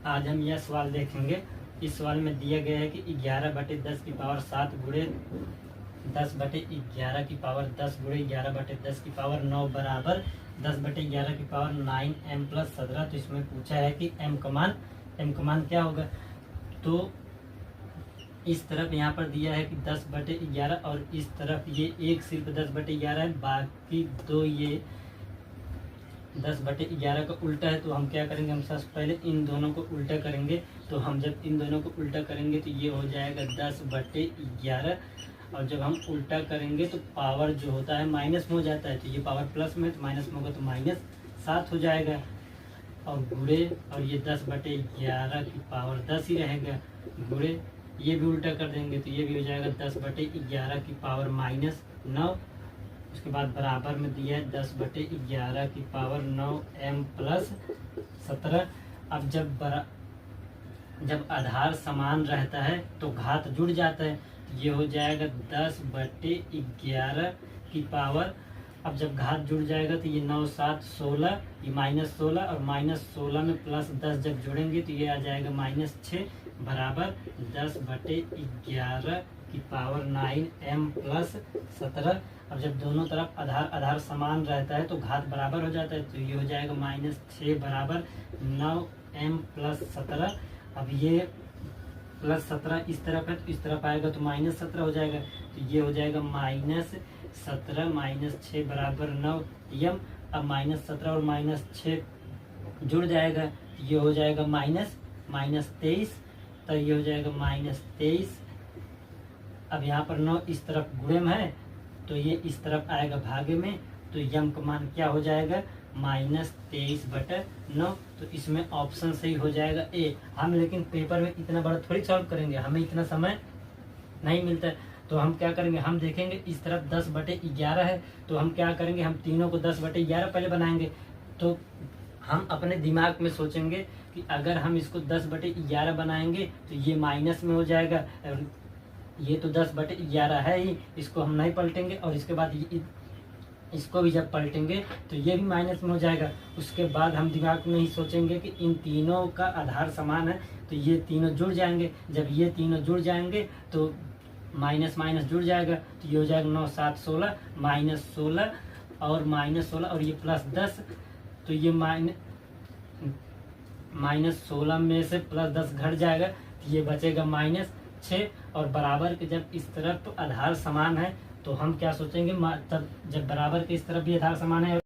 आज हम यह सवाल देखेंगे। इस सवाल में दिया गया है कि 11/10 की पावर 7 गुणे 10/11 की पावर 10 गुणे 11/10 की पावर 9 बराबर 10/11 की पावर 9m + 17। तो इसमें पूछा है कि m का मान क्या होगा। तो इस तरफ यहाँ पर दिया है कि 10/11 और इस तरफ ये एक सिर्फ 10/11 है, बाकी दो ये 10/11 का उल्टा है। तो हम क्या करेंगे, हम सबसे पहले इन दोनों को उल्टा करेंगे। तो हम जब इन दोनों को उल्टा करेंगे तो ये हो जाएगा 10/11, और जब हम उल्टा करेंगे तो पावर जो होता है माइनस में हो जाता है। तो ये पावर प्लस में, तो माइनस में होगा तो -7 हो जाएगा। और गुणे, और ये 10/11 की पावर 10 ही रहेगा, गुणे ये भी उल्टा कर देंगे तो ये भी हो जाएगा 10/11 की पावर -9। उसके बाद बराबर में दिया है 10/11 की पावर 9m + 17। अब जब आधार समान रहता है तो घात जुड़ जाता है। तो ये हो जाएगा 10/11 की पावर, अब जब घात जुड़ जाएगा तो ये 9 7 16, ये -16, और -16 में +10 जब जोड़ेंगे तो ये आ जाएगा -6 बराबर 10/11 की पावर 9m + 17। अब जब दोनों तरफ आधार समान रहता है तो घात बराबर हो जाता है। तो ये हो जाएगा -6 बराबर 9m + 17। अब ये +17 इस तरफ है तो इस तरफ आएगा तो -17 हो जाएगा। तो ये हो जाएगा -17 - 6 बराबर 9m। अब -17 और -6 जुड़ जाएगा तो ये हो जाएगा -23। तो ये हो जाएगा -23। अब यहाँ पर 9 इस तरफ गुणे में है तो ये इस तरफ आएगा भागे में। तो यम का मान क्या हो जाएगा, -23/9। तो इसमें ऑप्शन सही हो जाएगा ए। हम लेकिन पेपर में इतना बड़ा थोड़ी सॉल्व करेंगे, हमें इतना समय नहीं मिलता है। तो हम क्या करेंगे, हम देखेंगे इस तरफ 10/11 है तो हम क्या करेंगे, हम तीनों को 10/11 पहले बनाएंगे। तो हम अपने दिमाग में सोचेंगे कि अगर हम इसको 10/11 बनाएंगे तो ये माइनस में हो जाएगा, और ये तो 10/11 है ही, इसको हम नहीं पलटेंगे। और इसके बाद इसको भी जब पलटेंगे तो ये भी माइनस में हो जाएगा। उसके बाद हम दिमाग में ही सोचेंगे कि इन तीनों का आधार समान है तो ये तीनों जुड़ जाएंगे। जब ये तीनों जुड़ जाएंगे तो माइनस माइनस जुड़ जाएगा। तो ये हो जाएगा 9 7 16, -16 और -16, और ये +10। तो ये -16 में से +10 घट जाएगा तो ये बचेगा -6। और बराबर के जब इस तरफ आधार समान है तो हम क्या सोचेंगे, तब जब बराबर के इस तरफ भी आधार समान है